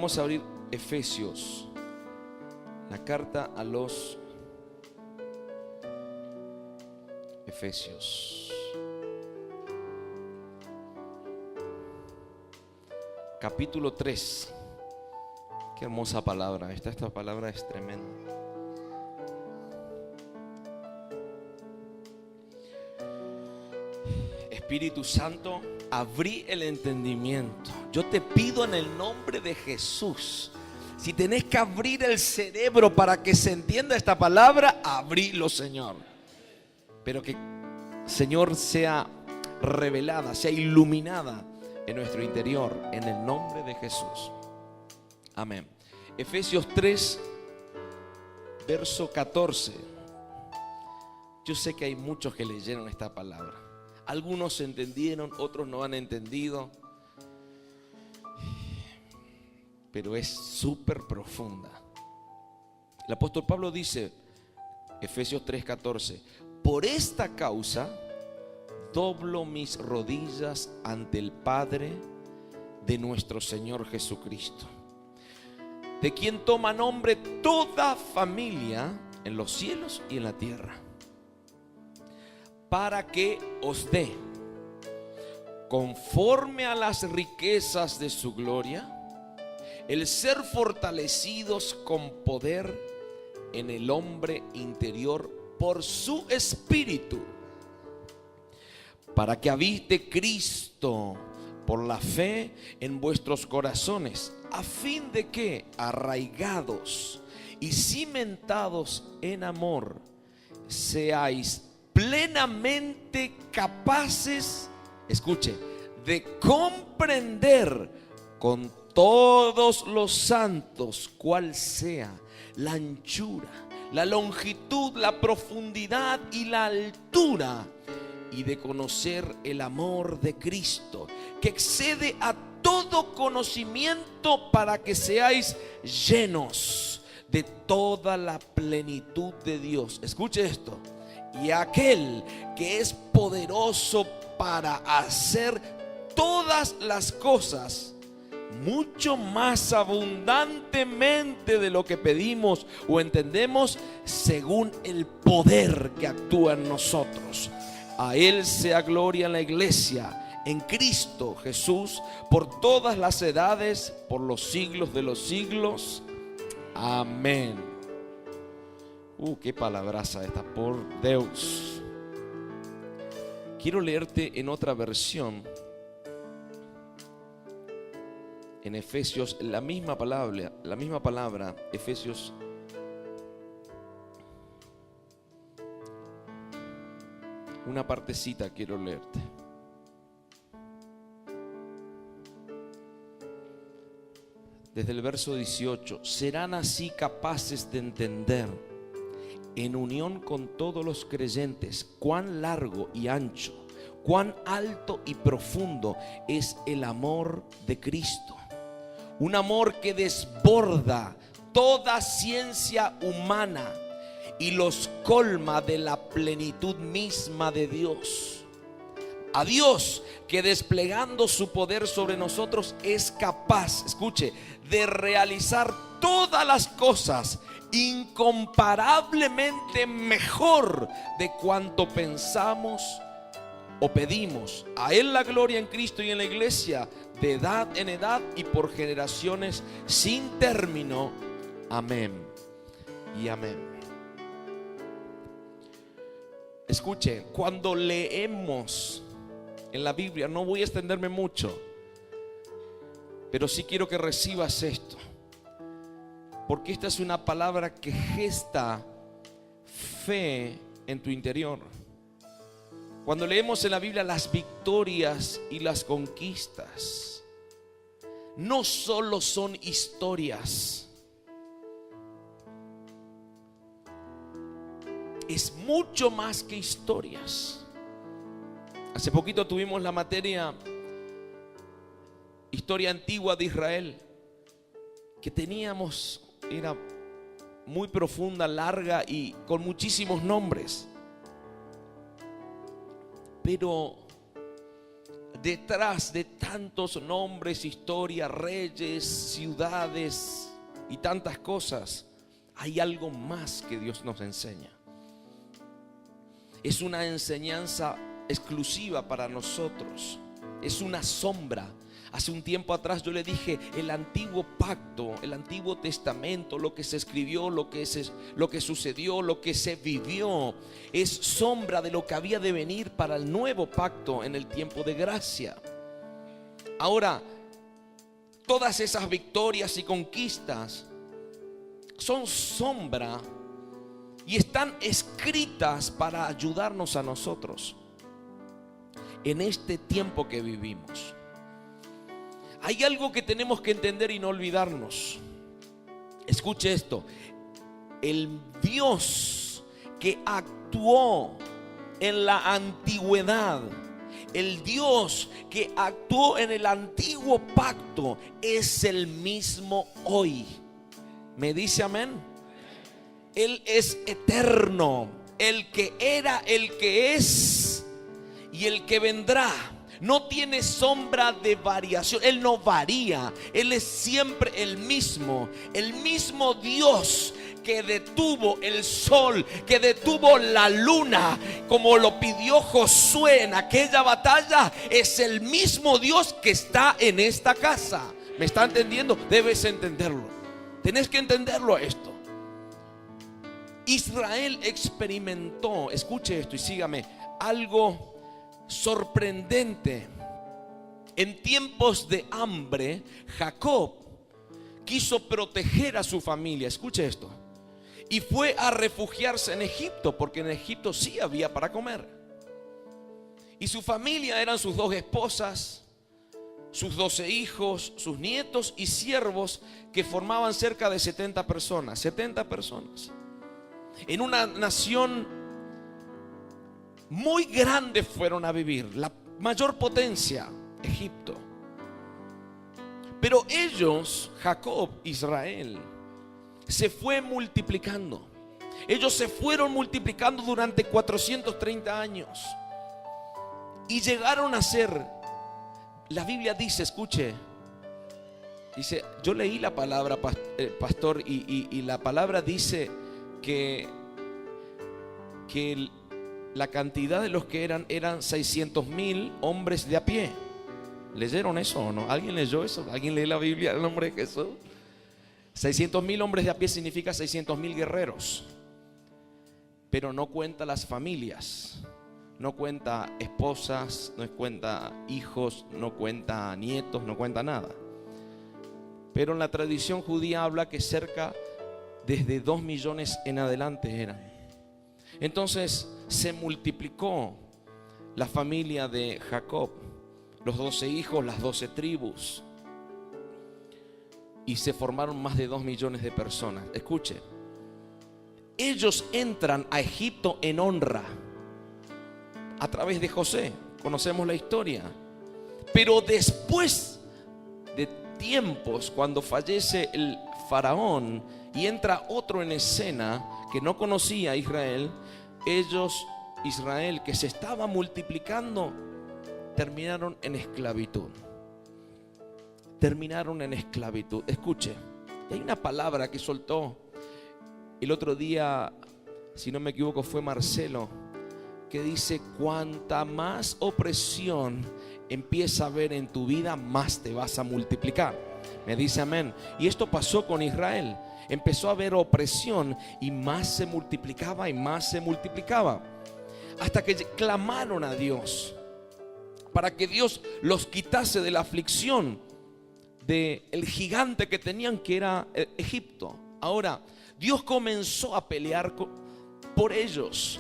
Vamos a abrir Efesios, la carta a los Efesios, capítulo 3. Qué hermosa palabra. Esta palabra es tremenda. Espíritu Santo, abrí el entendimiento. Yo te pido en el nombre de Jesús, si tenés que abrir el cerebro para que se entienda esta palabra, abrilo, Señor. Pero que, Señor, sea revelada, sea iluminada en nuestro interior, en el nombre de Jesús. Amén. Efesios 3, verso 14. Yo sé que hay muchos que leyeron esta palabra. Algunos entendieron, otros no han entendido, pero es súper profunda. El apóstol Pablo dice, Efesios 3:14, por esta causa doblo mis rodillas ante el Padre de nuestro Señor Jesucristo, de quien toma nombre toda familia en los cielos y en la tierra, para que os dé, conforme a las riquezas de su gloria, el ser fortalecidos con poder en el hombre interior por su espíritu, para que habite Cristo por la fe en vuestros corazones, a fin de que, arraigados y cimentados en amor, seáis plenamente capaces, escuche, de comprender con todos los santos cuál sea la anchura, la longitud, la profundidad y la altura, y de conocer el amor de Cristo, que excede a todo conocimiento, para que seáis llenos de toda la plenitud de Dios. Escuche esto. Y aquel que es poderoso para hacer todas las cosas mucho más abundantemente de lo que pedimos o entendemos, según el poder que actúa en nosotros. A Él sea gloria en la iglesia, en Cristo Jesús, por todas las edades, por los siglos de los siglos. Amén. Qué palabraza esta, por Dios. Quiero leerte en otra versión, en Efesios, la misma palabra, Efesios una partecita quiero leerte. Desde el verso 18, serán así capaces de entender, en unión con todos los creyentes, cuán largo y ancho, cuán alto y profundo es el amor de Cristo. Un amor que desborda toda ciencia humana y los colma de la plenitud misma de Dios. A Dios, que desplegando su poder sobre nosotros es capaz, escuche, de realizar todas las cosas incomparablemente mejor de cuanto pensamos o pedimos. A Él la gloria en Cristo y en la iglesia, de edad en edad y por generaciones sin término. Amén y amén. Escuche, cuando leemos en la Biblia, no voy a extenderme mucho, pero sí quiero que recibas esto, porque esta es una palabra que gesta fe en tu interior. Cuando leemos en la Biblia las victorias y las conquistas, no solo son historias, es mucho más que historias. Hace poquito tuvimos la materia Historia Antigua de Israel, que teníamos, era muy profunda, larga y con muchísimos nombres. Pero detrás de tantos nombres, historias, reyes, ciudades y tantas cosas, hay algo más que Dios nos enseña. Es una enseñanza exclusiva para nosotros. Es una sombra. Hace un tiempo atrás yo le dije, el antiguo pacto, el antiguo testamento, lo que se escribió, lo que sucedió, lo que se vivió, es sombra de lo que había de venir para el nuevo pacto en el tiempo de gracia. Ahora, todas esas victorias y conquistas son sombra y están escritas para ayudarnos a nosotros en este tiempo que vivimos. Hay algo que tenemos que entender y no olvidarnos. Escuche esto. El Dios que actuó en la antigüedad, el Dios que actuó en el antiguo pacto, es el mismo hoy. ¿Me dice amén? Él es eterno, el que era, el que es y el que vendrá. No tiene sombra de variación. Él no varía. Él es siempre el mismo Dios que detuvo el sol, que detuvo la luna, como lo pidió Josué en aquella batalla. Es el mismo Dios que está en esta casa. ¿Me está entendiendo? Debes entenderlo. Tenés que entenderlo esto. Israel experimentó, escuche esto y sígame, algo sorprendente. En tiempos de hambre, Jacob quiso proteger a su familia. Escuche esto. Y fue a refugiarse en Egipto, porque en Egipto sí había para comer. Y su familia eran sus 2 esposas, sus 12 hijos, sus nietos y siervos, que formaban cerca de 70 personas. 70 personas. En una nación muy grandes fueron a vivir, la mayor potencia, Egipto. Pero ellos, Jacob, Israel, se fue multiplicando. Ellos se fueron multiplicando durante 430 años. Y llegaron a ser, la Biblia dice, escuche, dice, yo leí la palabra, pastor, y la palabra dice que la cantidad de los que eran 600,000 hombres de a pie. ¿Leyeron eso o no? ¿Alguien leyó eso? ¿Alguien lee la Biblia en el nombre de Jesús? 600,000 hombres de a pie significa 600,000 guerreros. Pero no cuenta las familias, no cuenta esposas, no cuenta hijos, no cuenta nietos, no cuenta nada. Pero en la tradición judía habla que cerca desde 2 millones en adelante eran. Entonces se multiplicó la familia de Jacob, los 12 hijos, las 12 tribus, y se formaron más de 2 millones de personas. Escuche, ellos entran a Egipto en honra a través de José. Conocemos la historia. Pero después de tiempos, cuando fallece el faraón y entra otro en escena que no conocía a Israel, ellos, Israel, que se estaba multiplicando, terminaron en esclavitud. Terminaron en esclavitud. Escuche, hay una palabra que soltó el otro día, si no me equivoco fue Marcelo, que dice: cuanta más opresión empieza a haber en tu vida, más te vas a multiplicar. Me dice amén. Y esto pasó con Israel. Empezó a haber opresión y más se multiplicaba y más se multiplicaba, hasta que clamaron a Dios para que Dios los quitase de la aflicción del gigante que tenían, que era Egipto. Ahora, Dios comenzó a pelear por ellos.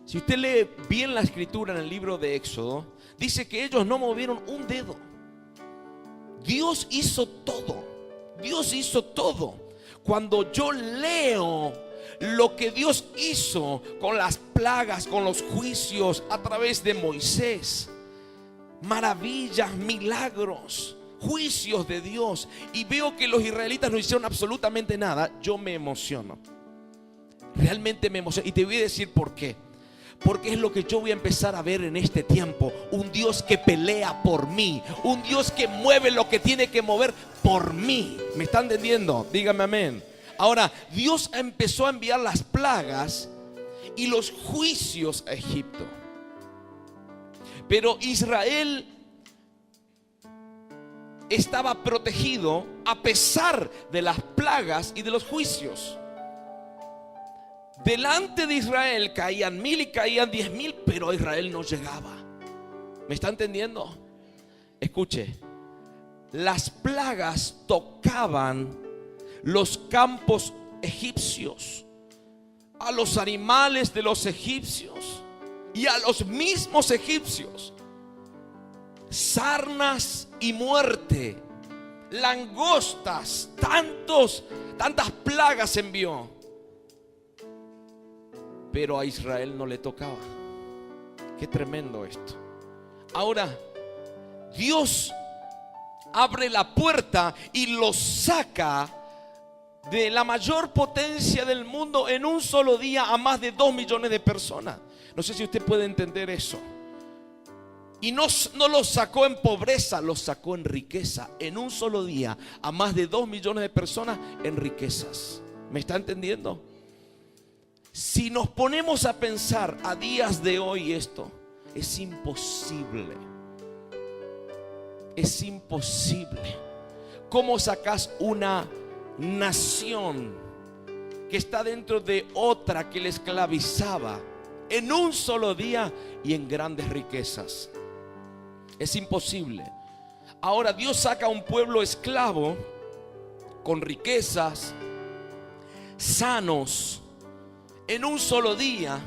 Si usted lee bien la escritura en el libro de Éxodo, dice que ellos no movieron un dedo. Dios hizo todo. Dios hizo todo. Cuando yo leo lo que Dios hizo con las plagas, con los juicios a través de Moisés, maravillas, milagros, juicios de Dios, y veo que los israelitas no hicieron absolutamente nada, yo me emociono. Realmente me emociono. Y te voy a decir por qué. Porque es lo que yo voy a empezar a ver en este tiempo. Un Dios que pelea por mí. Un Dios que mueve lo que tiene que mover por mí. ¿Me están entendiendo? Dígame amén. Ahora, Dios empezó a enviar las plagas y los juicios a Egipto. Pero Israel estaba protegido a pesar de las plagas y de los juicios. Delante de Israel caían 1000 y caían 10.000, pero a Israel no llegaba. ¿Me está entendiendo? Escuche, las plagas tocaban los campos egipcios, a los animales de los egipcios y a los mismos egipcios. Sarnas y muerte, langostas, tantas plagas envió. Pero a Israel no le tocaba. Qué tremendo esto. Ahora, Dios abre la puerta y los saca de la mayor potencia del mundo en un solo día a más de 2 millones de personas. No sé si usted puede entender eso. Y no los sacó en pobreza, los sacó en riqueza. En un solo día a más de 2 millones de personas en riquezas. ¿Me está entendiendo? Si nos ponemos a pensar a días de hoy esto, es imposible. Es imposible. ¿Cómo sacas una nación que está dentro de otra que le esclavizaba en un solo día y en grandes riquezas? Es imposible. Ahora Dios saca a un pueblo esclavo con riquezas, sanos. En un solo día,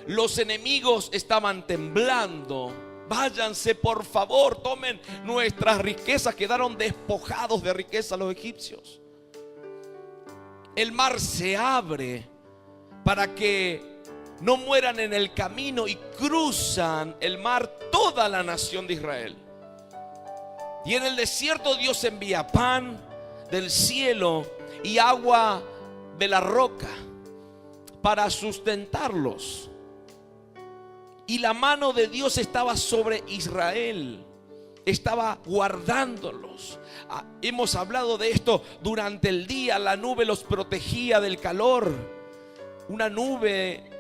los enemigos estaban temblando. Váyanse, por favor, tomen nuestras riquezas. Quedaron despojados de riqueza los egipcios. El mar se abre para que no mueran en el camino y cruzan el mar toda la nación de Israel. Y en el desierto Dios envía pan del cielo y agua de la roca para sustentarlos. Y la mano de Dios estaba sobre Israel, estaba guardándolos. Hemos hablado de esto durante el día. La nube los protegía del calor. Una nube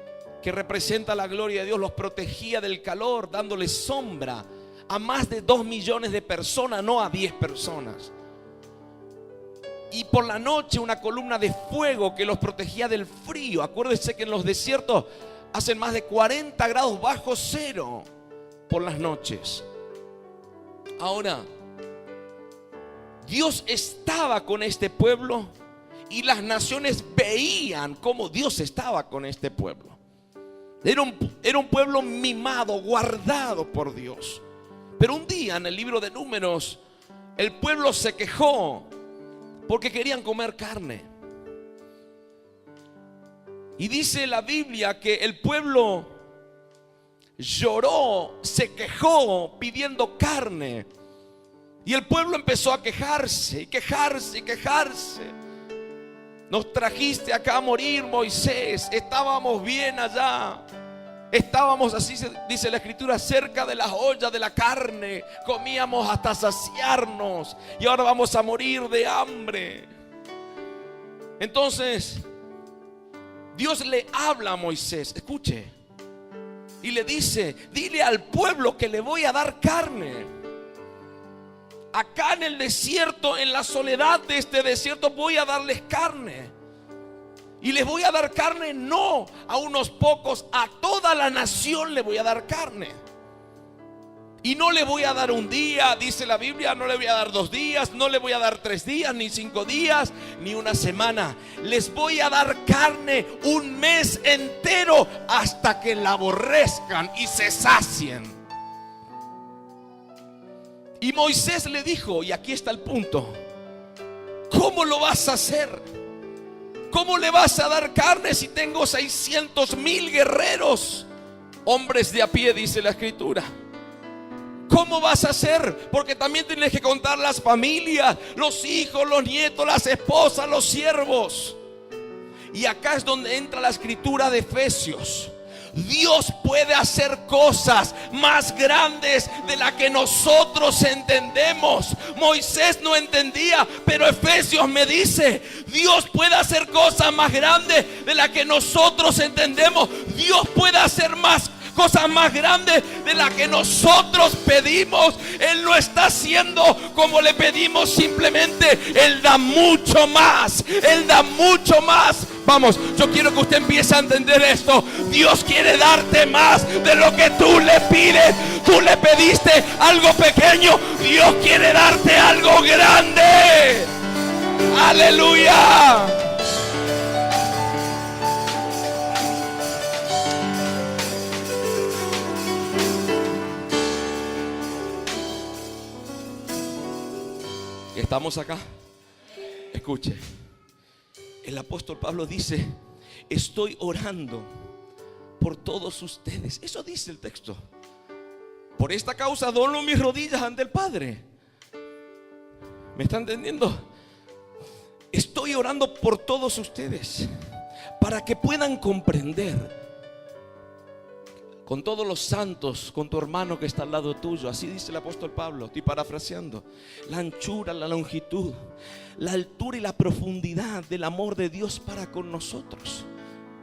que representa la gloria de Dios los protegía del calor, dándoles sombra a más de 2 millones de personas, no a 10 personas. Y por la noche una columna de fuego que los protegía del frío. Acuérdense que en los desiertos hacen más de 40 grados bajo cero por las noches. Ahora, Dios estaba con este pueblo y las naciones veían cómo Dios estaba con este pueblo. Era un pueblo mimado, guardado por Dios. Pero un día en el libro de Números, el pueblo se quejó porque querían comer carne. Y dice la Biblia que el pueblo lloró, se quejó pidiendo carne. Y el pueblo empezó a quejarse y quejarse y quejarse. Nos trajiste acá a morir, Moisés. Estábamos bien allá. Estábamos, así dice la escritura, cerca de las ollas de la carne. Comíamos hasta saciarnos. Y ahora vamos a morir de hambre. Entonces Dios le habla a Moisés, escuche, y le dice: dile al pueblo que le voy a dar carne. Acá en el desierto, en la soledad de este desierto, voy a darles carne. Y les voy a dar carne no a unos pocos, a toda la nación le voy a dar carne. Y no le voy a dar un día, dice la Biblia, no le voy a dar 2 días, no le voy a dar 3 días, ni 5 días, ni una semana. Les voy a dar carne un mes entero hasta que la aborrezcan y se sacien. Y Moisés le dijo, y aquí está el punto: ¿cómo lo vas a hacer? ¿Cómo le vas a dar carne si tengo 600,000 guerreros? Hombres de a pie, dice la escritura. ¿Cómo vas a hacer? Porque también tienes que contar las familias, los hijos, los nietos, las esposas, los siervos. Y acá es donde entra la escritura de Efesios, Dios puede hacer cosas más grandes de las que nosotros entendemos. Moisés no entendía, pero Efesios me dice: Dios puede hacer cosas más grandes de las que nosotros entendemos. Dios puede hacer cosas más grandes de las que nosotros pedimos. Él no está haciendo como le pedimos simplemente. Él da mucho más. Él da mucho más. Vamos, yo quiero que usted empiece a entender esto. Dios quiere darte más de lo que tú le pides. Tú le pediste algo pequeño. Dios quiere darte algo grande. Aleluya. ¿Estamos acá? Escuche. El apóstol Pablo dice: estoy orando por todos ustedes. Eso dice el texto. Por esta causa doblo mis rodillas ante el Padre. ¿Me está entendiendo? Estoy orando por todos ustedes para que puedan comprender, con todos los santos, con tu hermano que está al lado tuyo. Así dice el apóstol Pablo, estoy parafraseando: la anchura, la longitud, la altura y la profundidad del amor de Dios para con nosotros.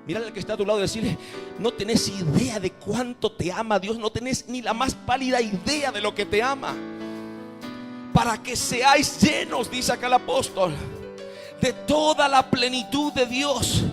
Mira al que está a tu lado y decirle: no tenés idea de cuánto te ama Dios. No tenés ni la más pálida idea de lo que te ama. Para que seáis llenos, dice acá el apóstol, de toda la plenitud de Dios.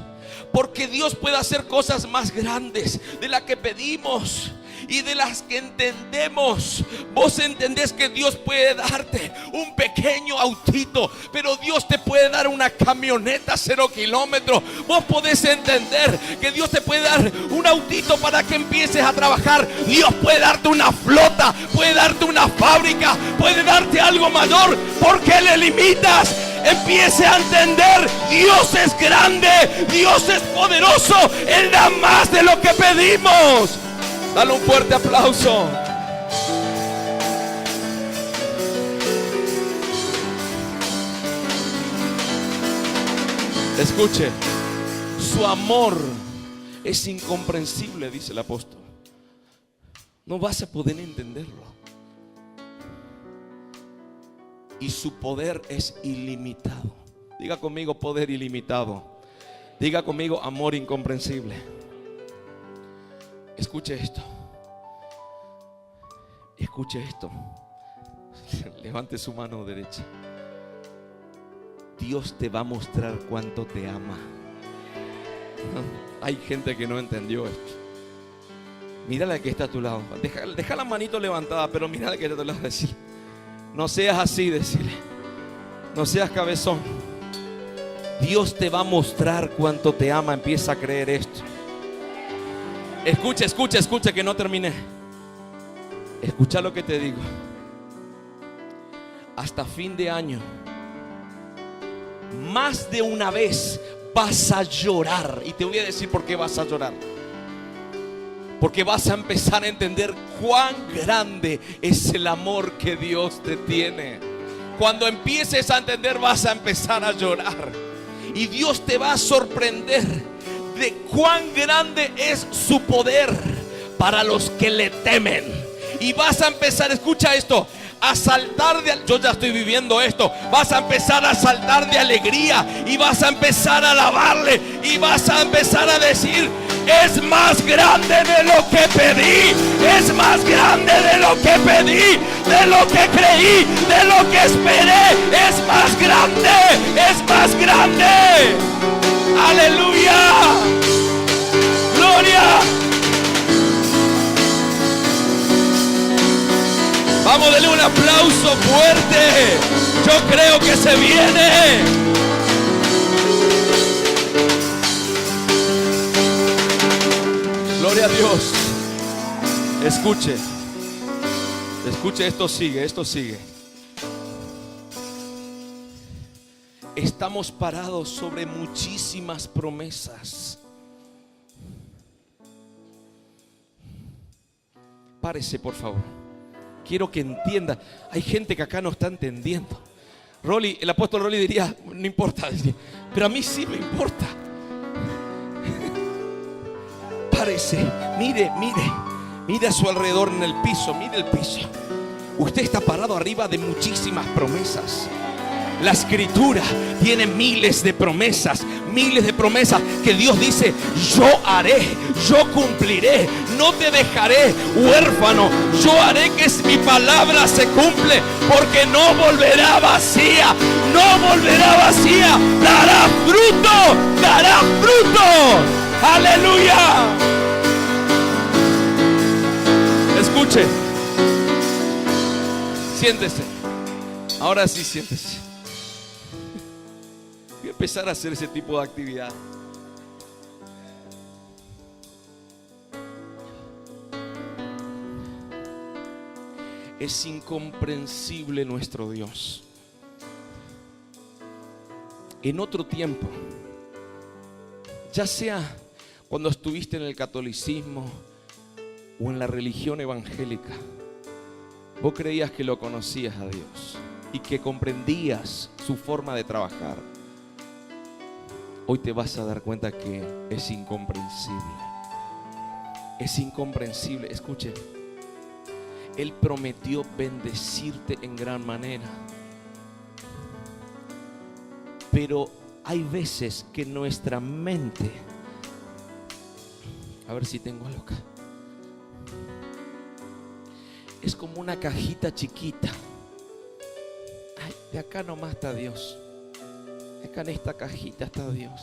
Porque Dios puede hacer cosas más grandes de las que pedimos y de las que entendemos. Vos entendés que Dios puede darte un pequeño autito, pero Dios te puede dar una camioneta 0 kilómetros. Vos podés entender que Dios te puede dar un autito para que empieces a trabajar. Dios puede darte una flota, puede darte una fábrica, puede darte algo mayor. ¿Por qué le limitas? Empiece a entender: Dios es grande, Dios es poderoso. Él da más de lo que pedimos. Dale un fuerte aplauso. Escuche, su amor es incomprensible, dice el apóstol. No vas a poder entenderlo. Y su poder es ilimitado. Diga conmigo: poder ilimitado. Diga conmigo: amor incomprensible. Escuche esto. Escuche esto. Levante su mano derecha. Dios te va a mostrar cuánto te ama. Hay gente que no entendió esto. Mírala que está a tu lado. Deja la manito levantada, pero mírala que está a tu lado. Decirle: no seas así, decirle. No seas cabezón. Dios te va a mostrar cuánto te ama. Empieza a creer esto. Escucha que no terminé. Escucha lo que te digo. Hasta fin de año, más de una vez vas a llorar. Y te voy a decir por qué vas a llorar. Porque vas a empezar a entender cuán grande es el amor que Dios te tiene. Cuando empieces a entender, vas a empezar a llorar. Y Dios te va a sorprender de cuán grande es su poder para los que le temen. Y vas a empezar, escucha esto, a saltar de... Yo ya estoy viviendo esto. Vas a empezar a saltar de alegría. Y vas a empezar a alabarle. Y vas a empezar a decir: es más grande de lo que pedí. Es más grande de lo que pedí, de lo que creí, de lo que esperé. Es más grande. Es más grande. Aleluya. Gloria. Vamos, denle un aplauso fuerte. Yo creo que se viene. Gloria a Dios. Escuche, esto sigue. Estamos parados sobre muchísimas promesas. Párese, por favor. Quiero que entienda. Hay gente que acá no está entendiendo. El apóstol Rolly diría: no importa, pero a mí sí me importa. prepárese. Mire a su alrededor en el piso. Mire el piso. Usted está parado arriba de muchísimas promesas. La escritura tiene miles de promesas que Dios dice: yo haré, yo cumpliré, no te dejaré huérfano. Yo haré que mi palabra se cumple, porque no volverá vacía, dará fruto. Aleluya. Escuche, siéntese. Ahora sí, siéntese. Voy a empezar a hacer ese tipo de actividad. Es incomprensible nuestro Dios. En otro tiempo, ya sea cuando estuviste en el catolicismo o en la religión evangélica, vos creías que lo conocías a Dios y que comprendías su forma de trabajar. Hoy te vas a dar cuenta que es incomprensible. Es incomprensible. Escuchen, Él prometió bendecirte en gran manera. Pero hay veces que nuestra mente, a ver si tengo algo acá, es como una cajita chiquita. Ay, de acá nomás está Dios. Acá en esta cajita está Dios.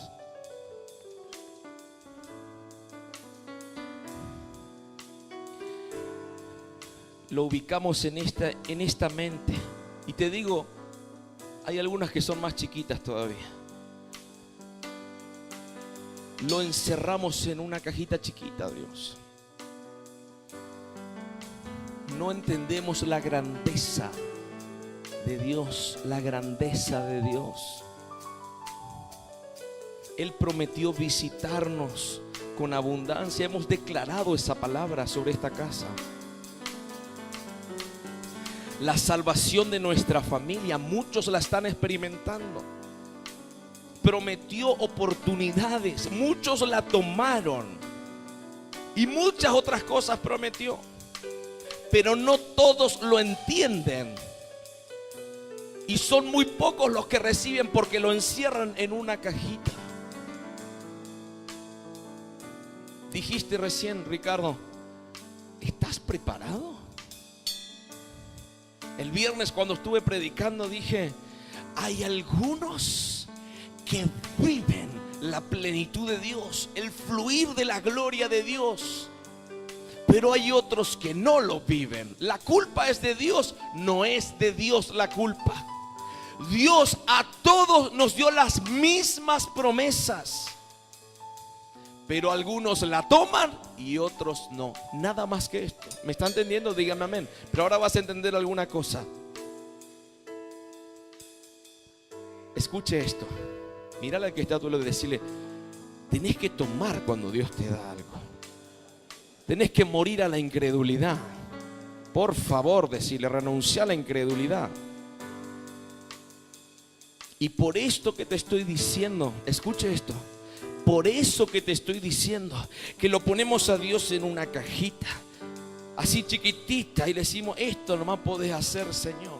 Lo ubicamos en esta mente. Y te digo, hay algunas que son más chiquitas todavía. Lo encerramos en una cajita chiquita, Dios. No entendemos la grandeza de Dios, la grandeza de Dios. Él prometió visitarnos con abundancia. Hemos declarado esa palabra sobre esta casa. La salvación de nuestra familia, muchos la están experimentando. Prometió oportunidades, muchos la tomaron. Y muchas otras cosas prometió. Pero no todos lo entienden. Y son muy pocos los que reciben, porque lo encierran en una cajita. Dijiste recién, Ricardo, ¿estás preparado? El viernes cuando estuve predicando dije, hay algunos que viven la plenitud de Dios, el fluir de la gloria de Dios. Pero hay otros que no lo viven. La culpa es de Dios, no es de Dios la culpa. Dios a todos nos dio las mismas promesas, pero algunos la toman y otros no. Nada más que esto. ¿Me está entendiendo? Dígame amén. Pero ahora vas a entender alguna cosa. Escuche esto. Mírale al que está a tu lado y decirle: tenés que tomar cuando Dios te da algo. Tenés que morir a la incredulidad. Por favor, decirle, renuncia a la incredulidad. Y por esto que te estoy diciendo, escuche esto. Por eso que te estoy diciendo que lo ponemos a Dios en una cajita, así chiquitita, y le decimos: esto nomás podés hacer, Señor.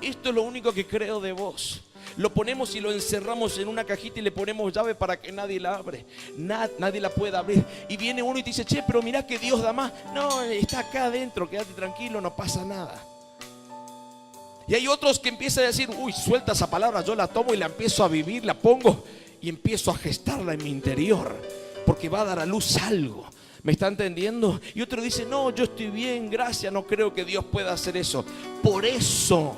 Esto es lo único que creo de vos. Lo ponemos y lo encerramos en una cajita y le ponemos llave para que nadie la abre. Nadie la pueda abrir. Y viene uno y te dice: che, pero mirá que Dios da más. No, está acá adentro, quédate tranquilo, no pasa nada. Y hay otros que empiezan a decir: uy, suelta esa palabra, yo la tomo y la empiezo a vivir, la pongo y empiezo a gestarla en mi interior, porque va a dar a luz algo. ¿Me está entendiendo? Y otro dice: no, yo estoy bien, gracias, no creo que Dios pueda hacer eso. Por eso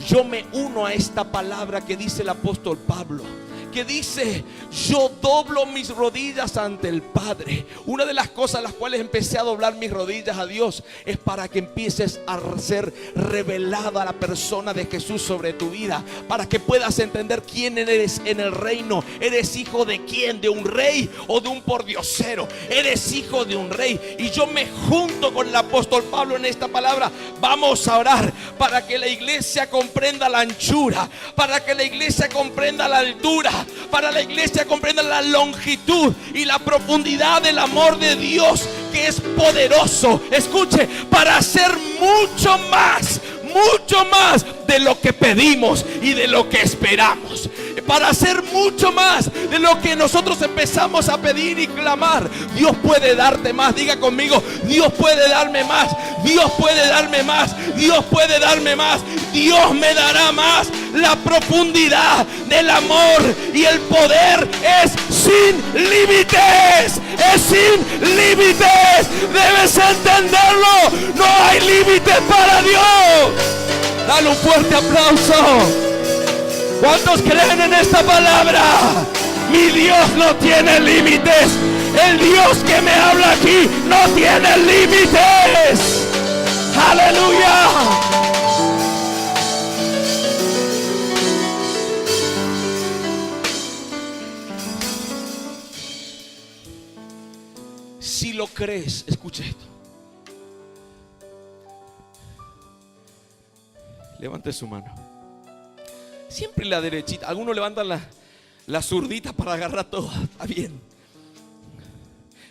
yo me uno a esta palabra que dice el apóstol Pablo, que dice: yo doblo mis rodillas ante el Padre. Una de las cosas a las cuales empecé a doblar mis rodillas a Dios es para que empieces a ser revelada la persona de Jesús sobre tu vida, para que puedas entender quién eres en el reino. ¿Eres hijo de quién? ¿De un rey o de un pordiosero? Eres hijo de un rey. Y yo me junto con el apóstol Pablo en esta palabra. Vamos a orar para que la iglesia comprenda la anchura, para que la iglesia comprenda la altura, para la iglesia comprenda la longitud y la profundidad del amor de Dios, que es poderoso, escuche, para hacer mucho más de lo que pedimos y de lo que esperamos, para hacer mucho más de lo que nosotros empezamos a pedir y clamar. Dios puede darte más. Diga conmigo: Dios puede darme más, Dios puede darme más, Dios puede darme más, Dios me dará más. La profundidad del amor y el poder es sin límites, es sin límites. Debes entenderlo, no hay límites para Dios. Dale un fuerte aplauso. ¿Cuántos creen en esta palabra? Mi Dios no tiene límites. El Dios que me habla aquí no tiene límites. Aleluya. Si lo crees, escucha esto. Levante su mano. Siempre la derechita. Algunos levantan la zurdita para agarrar todo. Está bien.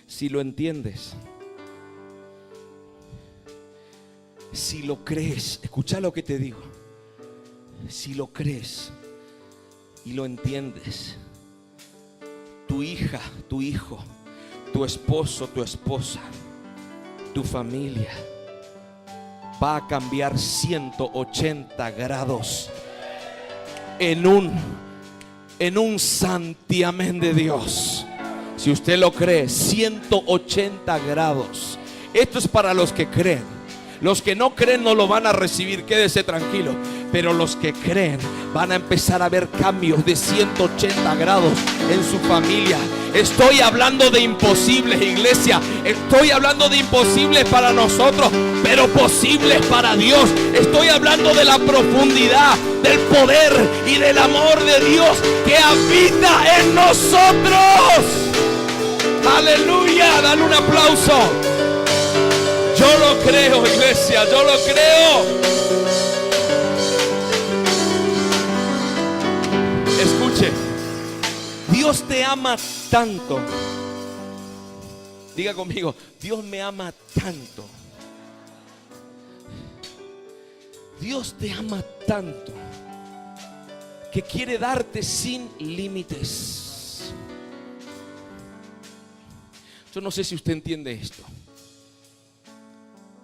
Si lo entiendes, si lo crees, escucha lo que te digo. Si lo crees y lo entiendes, tu hija, tu hijo, tu esposo, tu esposa, tu familia va a cambiar 180 grados en un santiamén de Dios. Si usted lo cree, 180 grados. Esto es para los que creen. Los que no creen no lo van a recibir, quédese tranquilo. Pero los que creen van a empezar a ver cambios de 180 grados en su familia. Estoy hablando de imposibles, iglesia. Estoy hablando de imposibles para nosotros, pero posibles para Dios. Estoy hablando de la profundidad, del poder y del amor de Dios que habita en nosotros. Aleluya, dale un aplauso. Yo lo creo, iglesia, yo lo creo. Escuche, Dios te ama tanto. Diga conmigo: Dios me ama tanto. Dios te ama tanto que quiere darte sin límites. Yo no sé si usted entiende esto,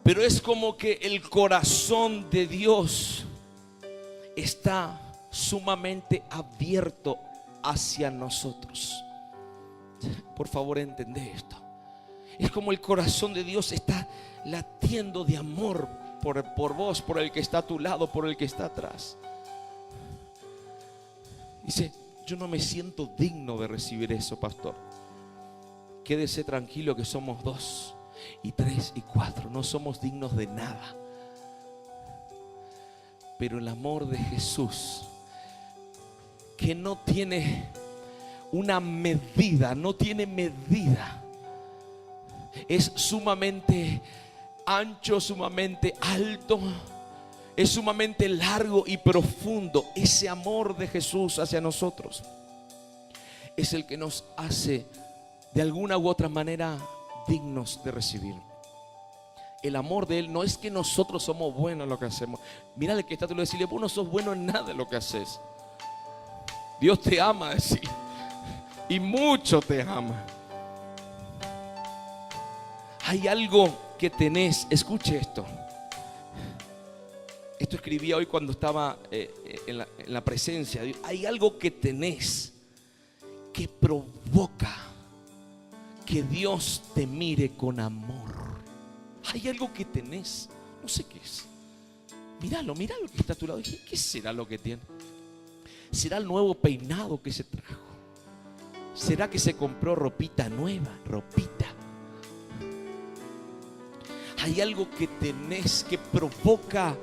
pero es como que el corazón de Dios está sumamente abierto hacia nosotros. Por favor, entendé esto. Es como el corazón de Dios está latiendo de amor por vos, por el que está a tu lado, por el que está atrás. Dice: yo no me siento digno de recibir eso, pastor. Quédese tranquilo que somos 2 y 3 y 4. No somos dignos de nada. Pero el amor de Jesús, que no tiene una medida, no tiene medida, es sumamente ancho, sumamente alto, es sumamente largo y profundo. Ese amor de Jesús hacia nosotros es el que nos hace de alguna u otra manera dignos de recibir. El amor de Él no es que nosotros somos buenos en lo que hacemos. Mira al que está, te lo decirle: vos no sos bueno en nada de lo que haces. Dios te ama, sí, y mucho te ama. Hay algo que tenés, escuche esto. Esto escribía hoy cuando estaba en la presencia de Dios. Hay algo que tenés que provoca que Dios te mire con amor. Hay algo que tenés, no sé qué es. Míralo que está a tu lado. ¿Qué será lo que tiene? ¿Será el nuevo peinado que se trajo? ¿Será que se compró ropita nueva? Ropita. Hay algo que tenés que provoca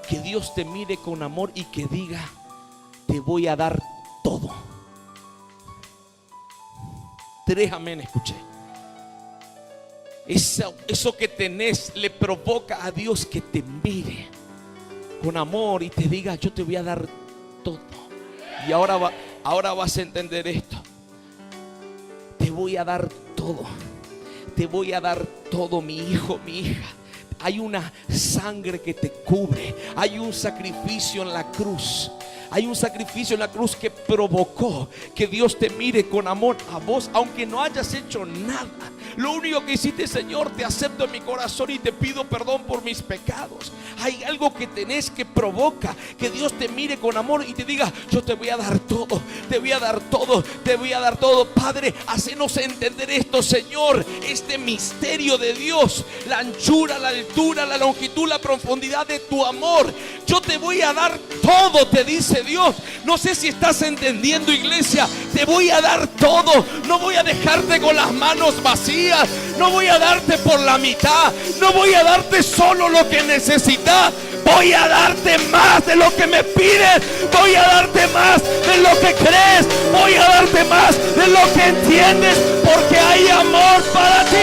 que Dios te mire con amor y que diga: te voy a dar todo. 3 amén, escuché. Eso que tenés le provoca a Dios que te mire con amor y te diga: yo te voy a dar todo. Y ahora Ahora vas a entender esto. Te voy a dar todo. Te voy a dar todo, mi hijo, mi hija. Hay una sangre que te cubre. Hay un sacrificio en la cruz. Hay un sacrificio en la cruz que provocó que Dios te mire con amor a vos, aunque no hayas hecho nada. Lo único que hiciste: Señor, te acepto en mi corazón y te pido perdón por mis pecados. Hay algo que tenés que provoca que Dios te mire con amor y te diga: yo te voy a dar todo, te voy a dar todo, te voy a dar todo. Padre, hacenos entender esto, Señor, este misterio de Dios, la anchura, la altura, la longitud, la profundidad de tu amor. Yo te voy a dar todo, te dice Dios. No sé si estás entendiendo, iglesia. Te voy a dar todo. No voy a dejarte con las manos vacías. No voy a darte por la mitad. No voy a darte solo lo que necesitas. Voy a darte más de lo que me pides. Voy a darte más de lo que crees. Voy a darte más de lo que entiendes, porque hay amor para ti.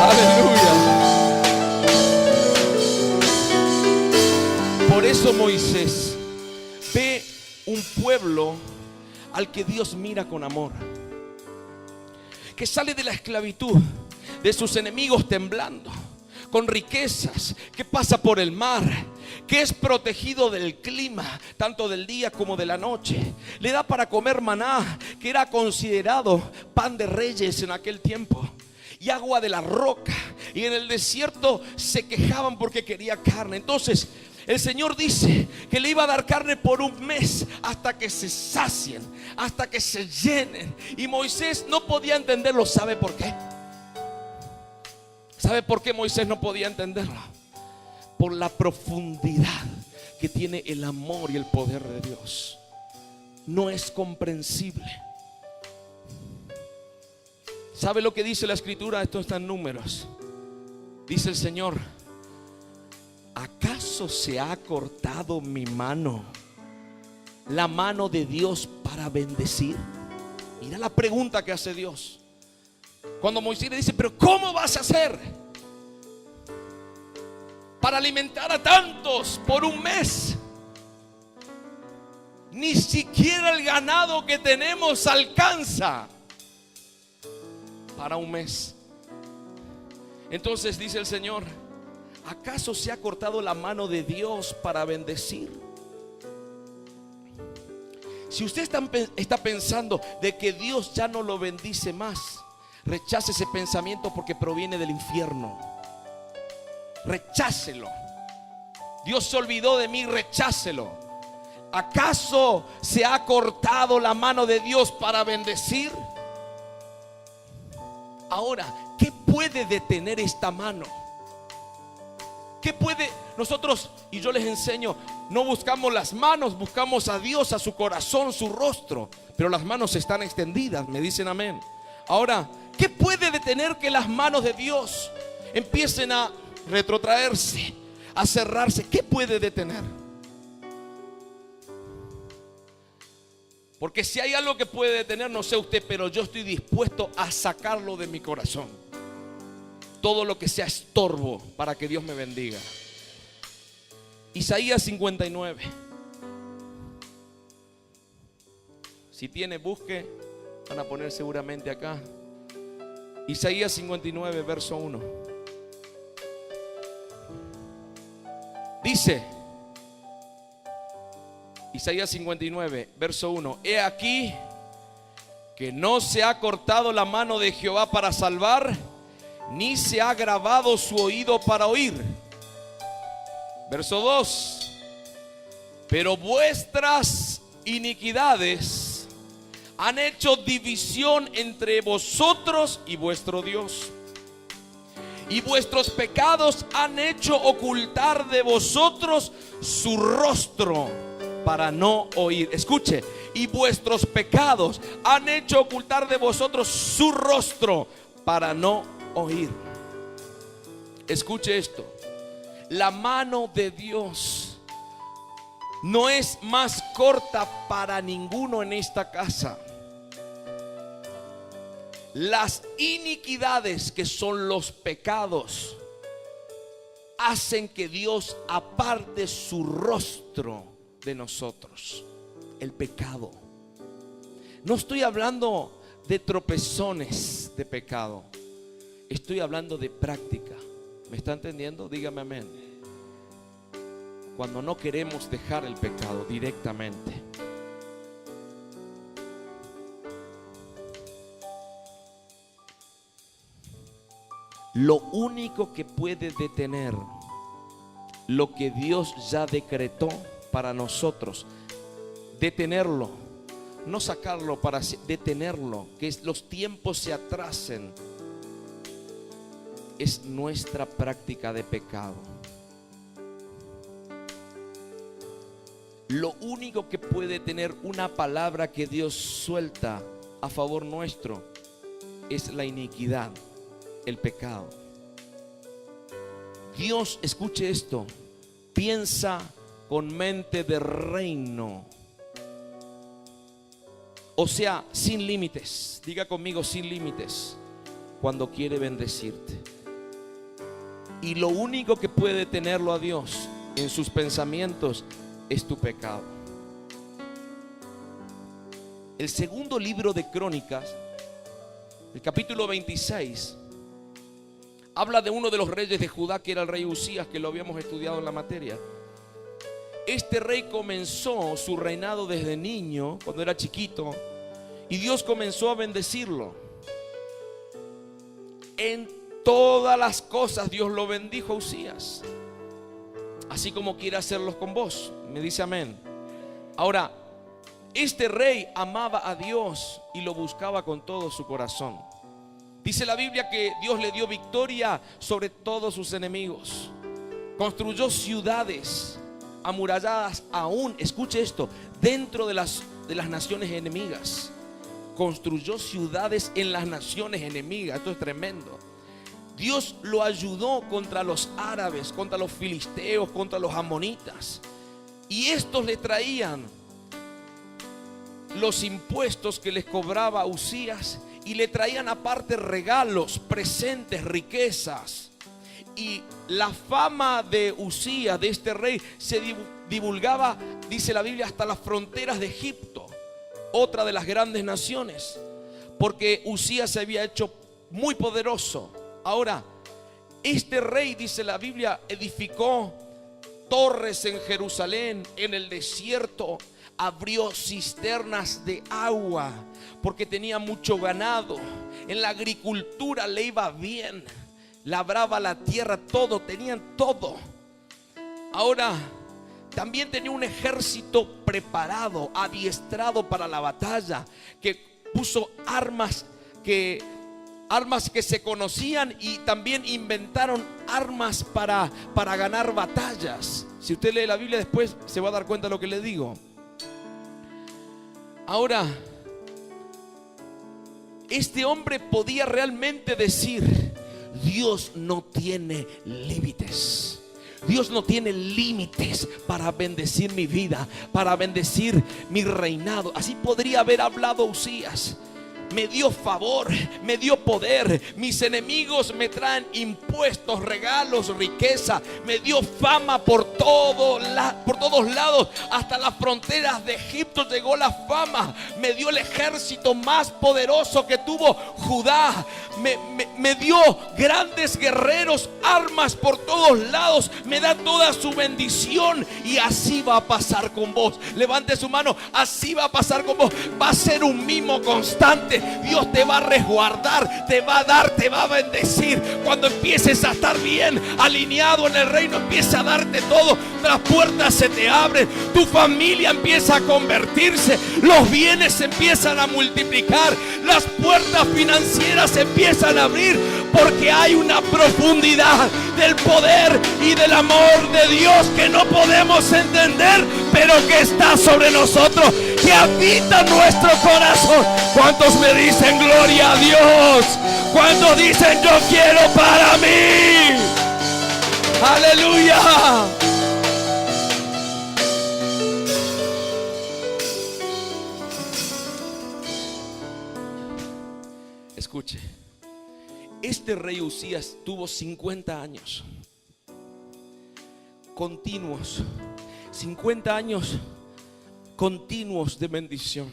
Aleluya. Por eso Moisés ve un pueblo al que Dios mira con amor, que sale de la esclavitud, de sus enemigos temblando, con riquezas, que pasa por el mar, que es protegido del clima, tanto del día como de la noche. Le da para comer maná, que era considerado pan de reyes en aquel tiempo, y agua de la roca. Y en el desierto se quejaban porque quería carne. Entonces el Señor dice que le iba a dar carne por un mes, hasta que se sacien, hasta que se llenen. Y Moisés no podía entenderlo. ¿Sabe por qué? ¿Sabe por qué Moisés no podía entenderlo? Por la profundidad que tiene el amor y el poder de Dios. No es comprensible. ¿Sabe lo que dice la escritura? Esto está en Números. Dice el Señor: ¿acaso se ha cortado mi mano, la mano de Dios, para bendecir? Mira la pregunta que hace Dios. Cuando Moisés le dice: pero ¿cómo vas a hacer para alimentar a tantos por un mes? Ni siquiera el ganado que tenemos alcanza para un mes. Entonces dice el Señor: ¿acaso se ha cortado la mano de Dios para bendecir? Si usted está pensando de que Dios ya no lo bendice más, rechace ese pensamiento, porque proviene del infierno. Rechácelo. Dios se olvidó de mí, rechácelo. ¿Acaso se ha cortado la mano de Dios para bendecir? Ahora, ¿qué puede detener esta mano? ¿Qué puede? Nosotros, y yo les enseño, no buscamos las manos, buscamos a Dios, a su corazón, su rostro. Pero las manos están extendidas, me dicen amén. Ahora, ¿qué puede detener que las manos de Dios empiecen a retrotraerse, a cerrarse? ¿Qué puede detener? Porque si hay algo que puede detener, no sé usted, pero yo estoy dispuesto a sacarlo de mi corazón. Todo lo que sea estorbo para que Dios me bendiga. Isaías 59. Si tiene, busque. Van a poner seguramente acá. Isaías 59, verso 1. Dice Isaías 59, verso 1: he aquí que no se ha cortado la mano de Jehová para salvar, ni se ha agravado su oído para oír. Verso 2: pero vuestras iniquidades han hecho división entre vosotros y vuestro Dios, y vuestros pecados han hecho ocultar de vosotros su rostro para no oír. Escuche: y vuestros pecados han hecho ocultar de vosotros su rostro para no oír. Escuche esto: la mano de Dios no es más corta para ninguno en esta casa. Las iniquidades, que son los pecados, hacen que Dios aparte su rostro de nosotros. El pecado. No estoy hablando de tropezones de pecado. Estoy hablando de práctica. ¿Me está entendiendo? Dígame amén. Cuando no queremos dejar el pecado directamente. Lo único que puede detener lo que Dios ya decretó para nosotros, detenerlo, no sacarlo, para detenerlo, que los tiempos se atrasen, es nuestra práctica de pecado. Lo único que puede tener una palabra que Dios suelta a favor nuestro es la iniquidad, el pecado. Dios, escuche esto, piensa con mente de reino. O sea, sin límites. Diga conmigo, sin límites. Cuando quiere bendecirte. Y lo único que puede tenerlo a Dios en sus pensamientos es tu pecado. El segundo libro de Crónicas, el capítulo 26, habla de uno de los reyes de Judá, que era el rey Usías, que lo habíamos estudiado en la materia. Este rey comenzó su reinado desde niño, cuando era chiquito, y Dios comenzó a bendecirlo. En todas las cosas Dios lo bendijo a Usías, así como quiere hacerlos con vos. Me dice amén. Ahora, este rey amaba a Dios y lo buscaba con todo su corazón. Dice la Biblia que Dios le dio victoria sobre todos sus enemigos. Construyó ciudades amuralladas aún, escuche esto, dentro de las naciones enemigas. Construyó ciudades en las naciones enemigas. Esto es tremendo. Dios lo ayudó contra los árabes, contra los filisteos, contra los amonitas. Y estos le traían los impuestos que les cobraba Usías, y le traían aparte regalos, presentes, riquezas. Y la fama de Usías, de este rey, se divulgaba, dice la Biblia, hasta las fronteras de Egipto, otra de las grandes naciones, porque Usías se había hecho muy poderoso. Ahora, este rey, dice la Biblia, edificó torres en Jerusalén, en el desierto, abrió cisternas de agua, porque tenía mucho ganado. En la agricultura le iba bien, labraba la tierra, todo, tenían todo. Ahora, también tenía un ejército preparado, adiestrado para la batalla, que puso armas que se conocían, y también inventaron armas para ganar batallas. Si usted lee la Biblia después se va a dar cuenta de lo que le digo. Ahora, este hombre podía realmente decir: Dios no tiene límites. Dios no tiene límites para bendecir mi vida, para bendecir mi reinado. Así podría haber hablado Usías. Me dio favor, me dio poder. Mis enemigos me traen impuestos, regalos, riqueza. Me dio fama por todos lados. Hasta las fronteras de Egipto llegó la fama. Me dio el ejército más poderoso que tuvo Judá. Me dio grandes guerreros, armas por todos lados. Me da toda su bendición. Y así va a pasar con vos. Levante su mano. Así va a pasar con vos. Va a ser un mimo constante. Dios te va a resguardar, te va a dar, te va a bendecir. Cuando empieces a estar bien alineado en el reino, empieza a darte todo. Las puertas se te abren, tu familia empieza a convertirse, los bienes se empiezan a multiplicar, las puertas financieras se empiezan a abrir, porque hay una profundidad del poder y del amor de Dios que no podemos entender, pero que está sobre nosotros, que habita en nuestro corazón. ¿Cuántos me dicen gloria a Dios? ¿Cuántos dicen yo quiero para mí? Aleluya. Escuche, este rey Usías tuvo 50 años. continuos, 50 años continuos de bendición.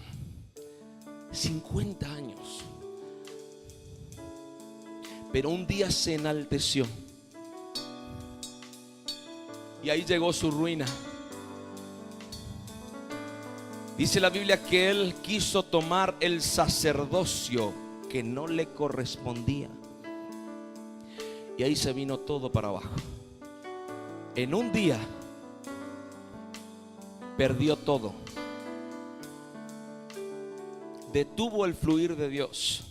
50 años. Pero un día se enalteció y ahí llegó su ruina. Dice la Biblia que él quiso tomar el sacerdocio que no le correspondía. Y ahí se vino todo para abajo. En un día perdió todo. Detuvo el fluir de Dios.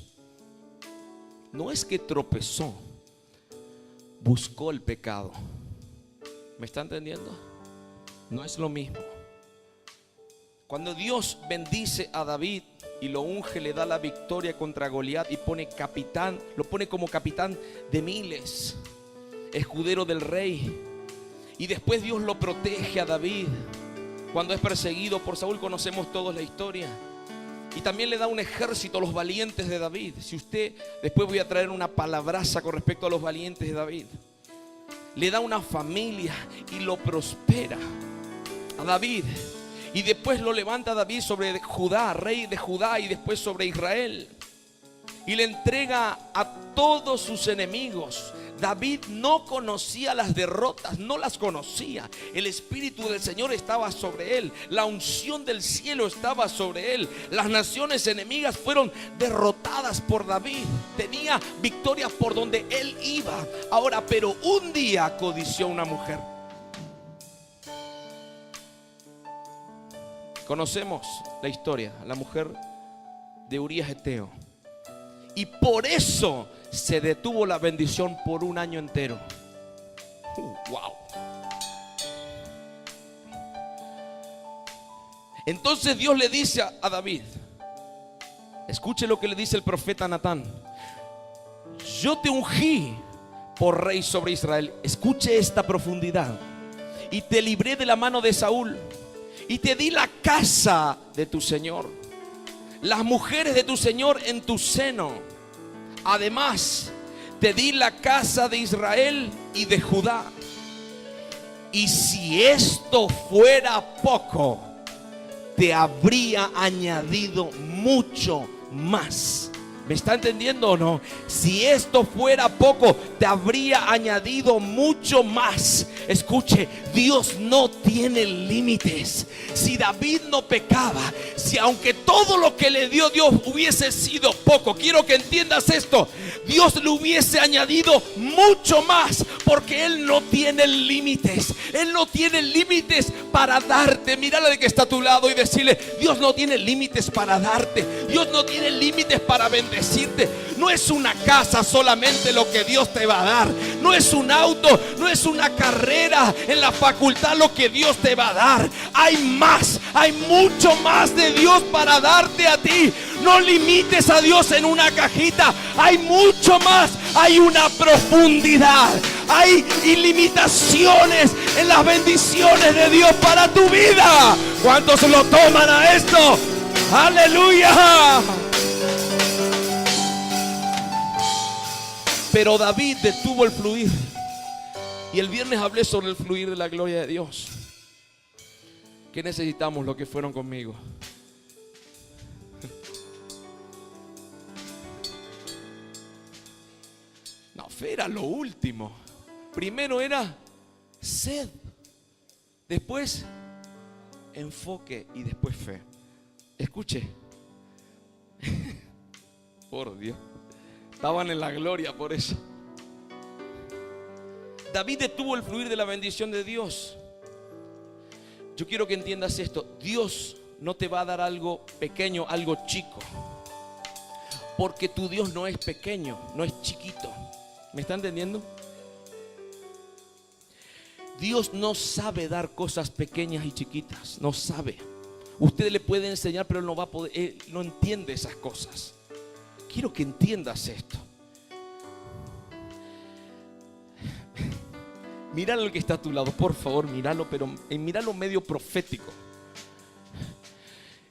No es que tropezó, buscó el pecado. ¿Me está entendiendo? No es lo mismo. Cuando Dios bendice a David y lo unge, le da la victoria contra Goliat y lo pone como capitán de miles, escudero del rey. Y después Dios lo protege a David cuando es perseguido por Saúl. Conocemos todos la historia. Y también le da un ejército a los valientes de David. Si usted, después voy a traer una palabraza con respecto a los valientes de David. Le da una familia y lo prospera a David. Y después lo levanta a David sobre Judá, rey de Judá, y después sobre Israel. Y le entrega a todos sus enemigos. David no conocía las derrotas, no las conocía. El Espíritu del Señor estaba sobre él. La unción del cielo estaba sobre él. Las naciones enemigas fueron derrotadas por David. Tenía victorias por donde él iba. Ahora, pero un día codició a una mujer. Conocemos la historia, la mujer de Urías Eteo. Y por eso se detuvo la bendición por un año entero. Wow. Entonces Dios le dice a David, escuche lo que le dice el profeta Natán: yo te ungí por rey sobre Israel. Escuche esta profundidad. Y te libré de la mano de Saúl. Y te di la casa de tu Señor, las mujeres de tu Señor en tu seno. Además, te di la casa de Israel y de Judá. Y si esto fuera poco, te habría añadido mucho más. ¿Me está entendiendo o no? Si esto fuera poco, te habría añadido mucho más. Escuche, Dios no tiene límites. Si David no pecaba, si aunque todo lo que le dio Dios hubiese sido poco, quiero que entiendas esto, Dios le hubiese añadido mucho más, porque Él no tiene límites. Él no tiene límites para darte. Mírale de que está a tu lado y decirle: Dios no tiene límites para darte. Dios no tiene límites para bendecirte. No es una casa solamente lo que Dios te va a dar. No es un auto, no es una carrera en la facultad lo que Dios te va a dar. Hay más, hay mucho más de Dios para darte a ti. No limites a Dios en una cajita. Hay mucho más, hay una profundidad, hay ilimitaciones en las bendiciones de Dios para tu vida. ¿Cuántos lo toman a esto? ¡Aleluya! Pero David detuvo el fluir. Y el viernes hablé sobre el fluir de la gloria de Dios. ¿Qué necesitamos los que fueron conmigo? No, fe era lo último. Primero era sed, después enfoque y después fe. Escuche. Por Dios. Estaban en la gloria por eso. David detuvo el fluir de la bendición de Dios. Yo quiero que entiendas esto. Dios no te va a dar algo pequeño, algo chico. Porque tu Dios no es pequeño, no es chiquito. ¿Me está entendiendo? Dios no sabe dar cosas pequeñas y chiquitas. No sabe. Usted le puede enseñar, pero él no va a poder. Él no entiende esas cosas. Quiero que entiendas esto. Míralo el que está a tu lado, por favor, míralo, pero míralo medio profético.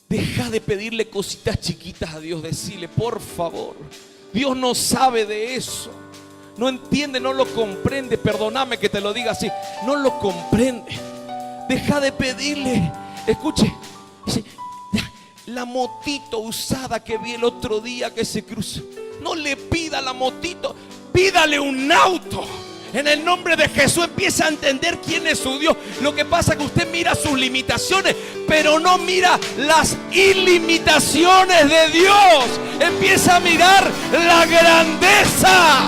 Deja de pedirle cositas chiquitas a Dios. Decirle, por favor, Dios no sabe de eso. No entiende, no lo comprende. Perdóname que te lo diga así. No lo comprende. Deja de pedirle. Escuche, dice, la motito usada que vi el otro día que se cruza. No le pida la motito, pídale un auto. En el nombre de Jesús empieza a entender quién es su Dios. Lo que pasa es que usted mira sus limitaciones, pero no mira las ilimitaciones de Dios. Empieza a mirar la grandeza.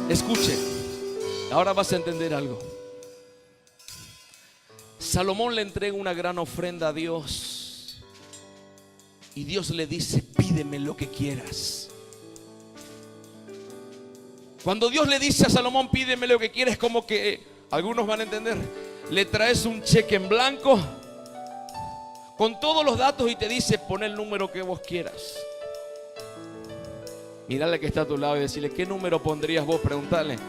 Escuche, ahora vas a entender algo. Salomón le entrega una gran ofrenda a Dios y Dios le dice: pídeme lo que quieras. Cuando Dios le dice a Salomón: pídeme lo que quieras, como que algunos van a entender, le traes un cheque en blanco con todos los datos y te dice: pon el número que vos quieras. Mírale que está a tu lado y decirle: ¿qué número pondrías vos? Preguntale.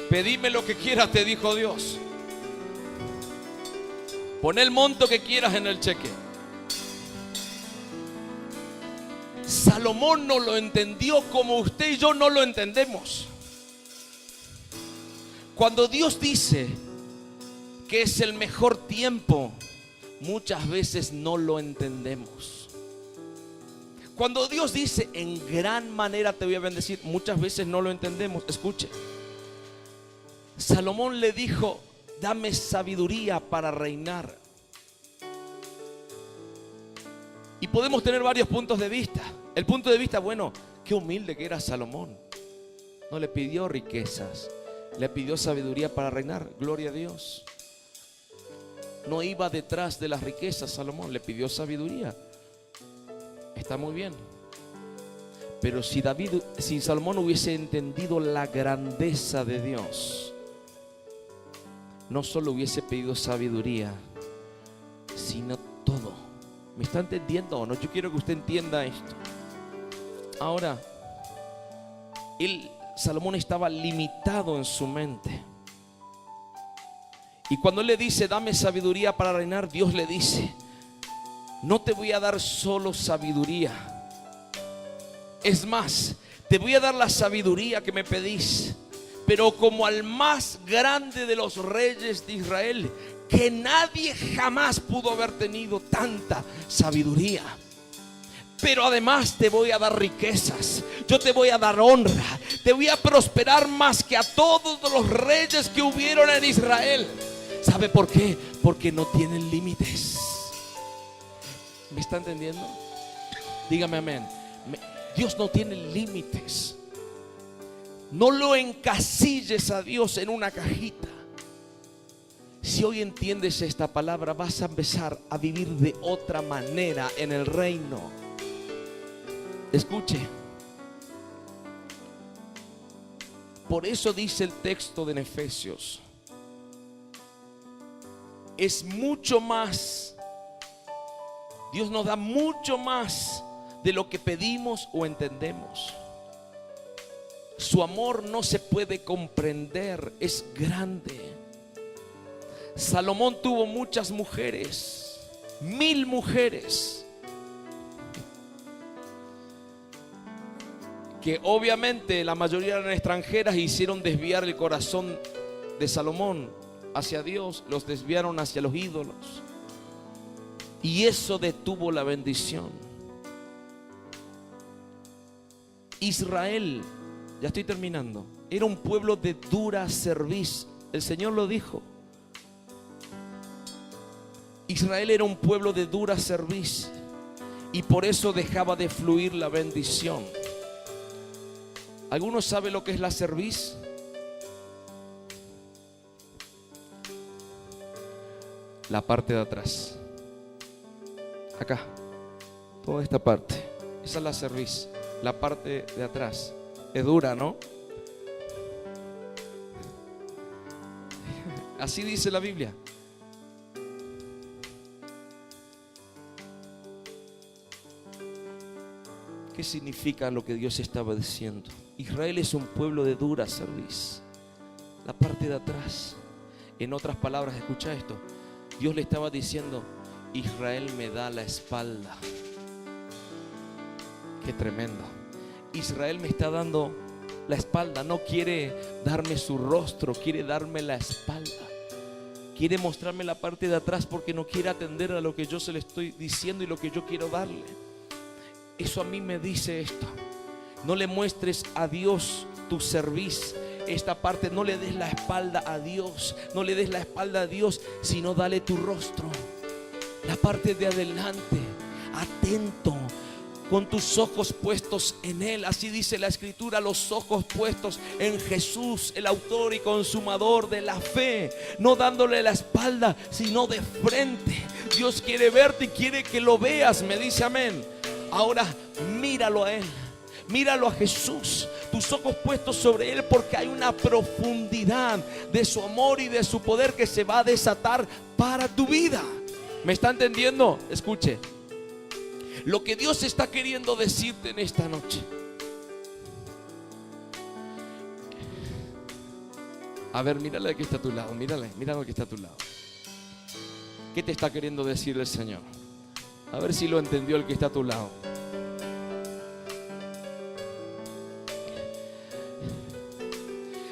Pedime lo que quieras, te dijo Dios. Pon el monto que quieras en el cheque. Salomón no lo entendió como usted y yo no lo entendemos. Cuando Dios dice que es el mejor tiempo, muchas veces no lo entendemos. Cuando Dios dice: en gran manera te voy a bendecir, muchas veces no lo entendemos. Escuche, Salomón le dijo: dame sabiduría para reinar. Y podemos tener varios puntos de vista. El punto de vista, bueno, qué humilde que era Salomón. No le pidió riquezas, le pidió sabiduría para reinar. Gloria a Dios. No iba detrás de las riquezas Salomón, le pidió sabiduría. Está muy bien. Pero si Salomón hubiese entendido la grandeza de Dios, no solo hubiese pedido sabiduría, sino todo. ¿Me está entendiendo o no? Yo quiero que usted entienda esto. Ahora, Salomón estaba limitado en su mente. Y cuando él le dice: dame sabiduría para reinar, Dios le dice: no te voy a dar solo sabiduría. Es más, te voy a dar la sabiduría que me pedís, pero como al más grande de los reyes de Israel, que nadie jamás pudo haber tenido tanta sabiduría. Pero además te voy a dar riquezas, yo te voy a dar honra, te voy a prosperar más que a todos los reyes que hubieron en Israel. ¿Sabe por qué? Porque no tienen límites. ¿Me está entendiendo? Dígame amén. Dios no tiene límites. No lo encasilles a Dios en una cajita. Si hoy entiendes esta palabra, vas a empezar a vivir de otra manera en el reino. Escuche. Por eso dice el texto de Efesios: es mucho más. Dios nos da mucho más de lo que pedimos o entendemos. Su amor no se puede comprender, es grande. Salomón tuvo muchas mujeres, 1000 mujeres, que obviamente la mayoría eran extranjeras e hicieron desviar el corazón de Salomón hacia Dios, los desviaron hacia los ídolos, y eso detuvo la bendición. Israel, ya estoy terminando, era un pueblo de dura cerviz. El Señor lo dijo. Israel era un pueblo de dura cerviz, y por eso dejaba de fluir la bendición. ¿Alguno sabe lo que es la cerviz? La parte de atrás. Acá. Toda esta parte. Esa es la cerviz. La parte de atrás. Es dura, ¿no? Así dice la Biblia. ¿Qué significa lo que Dios estaba diciendo? Israel es un pueblo de dura cerviz. La parte de atrás. En otras palabras, escucha esto. Dios le estaba diciendo: Israel me da la espalda. Qué tremendo. Israel me está dando la espalda. No quiere darme su rostro, quiere darme la espalda. Quiere mostrarme la parte de atrás porque no quiere atender a lo que yo se le estoy diciendo y lo que yo quiero darle. Eso a mí me dice esto: no le muestres a Dios tu servicio. Esta parte, no le des la espalda a Dios. No le des la espalda a Dios, sino dale tu rostro. La parte de adelante, atento, con tus ojos puestos en Él. Así dice la Escritura: los ojos puestos en Jesús, el autor y consumador de la fe. No dándole la espalda, sino de frente. Dios quiere verte y quiere que lo veas. Me dice amén. Ahora míralo a Él. Míralo a Jesús, tus ojos puestos sobre Él, porque hay una profundidad de su amor y de su poder que se va a desatar para tu vida. ¿Me está entendiendo? Escuche lo que Dios está queriendo decirte en esta noche. A ver, mírale que está a tu lado. Mírale que está a tu lado. ¿Qué te está queriendo decir el Señor? A ver si lo entendió el que está a tu lado.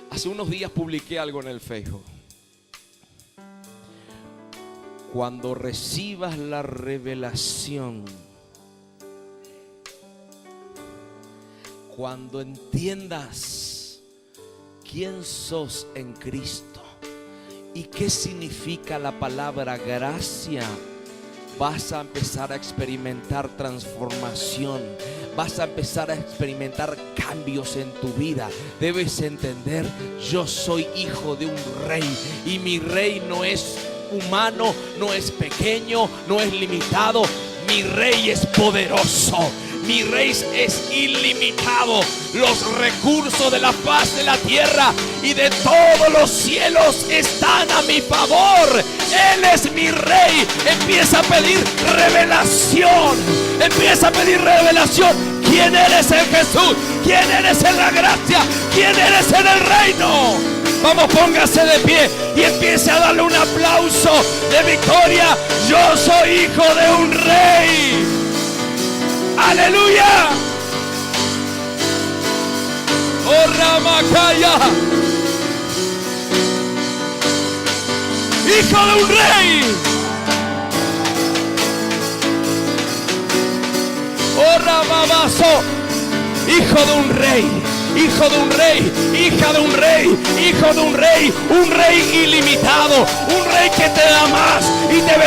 Hace unos días publiqué algo en el Facebook. Cuando recibas la revelación, cuando entiendas quién sos en Cristo y qué significa la palabra gracia, vas a empezar a experimentar transformación. Vas a empezar a experimentar cambios en tu vida. Debes entender: yo soy hijo de un rey, y mi rey no es humano, no es pequeño, no es limitado. Mi rey es poderoso. Mi rey es ilimitado. Los recursos de la faz de la tierra y de todos los cielos están a mi favor. Él es mi rey. Empieza a pedir revelación. Empieza a pedir revelación. ¿Quién eres en Jesús? ¿Quién eres en la gracia? ¿Quién eres en el reino? Vamos, póngase de pie y empiece a darle un aplauso de victoria. Yo soy hijo de un rey. ¡Aleluya! ¡Oh, Ramakaya! ¡Hijo de un rey! ¡Oh, Ramabazo! ¡Hijo de un rey! Hijo de un rey, hija de un rey, hijo de un rey ilimitado, un rey que te da más y te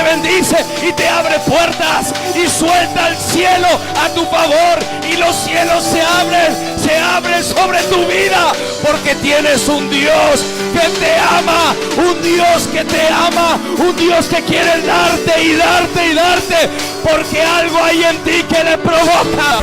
bendice y te abre puertas y suelta el cielo a tu favor, y los cielos se abren sobre tu vida, porque tienes un Dios que te ama, un Dios que te ama, un Dios que quiere darte y darte y darte, porque algo hay en ti que le provoca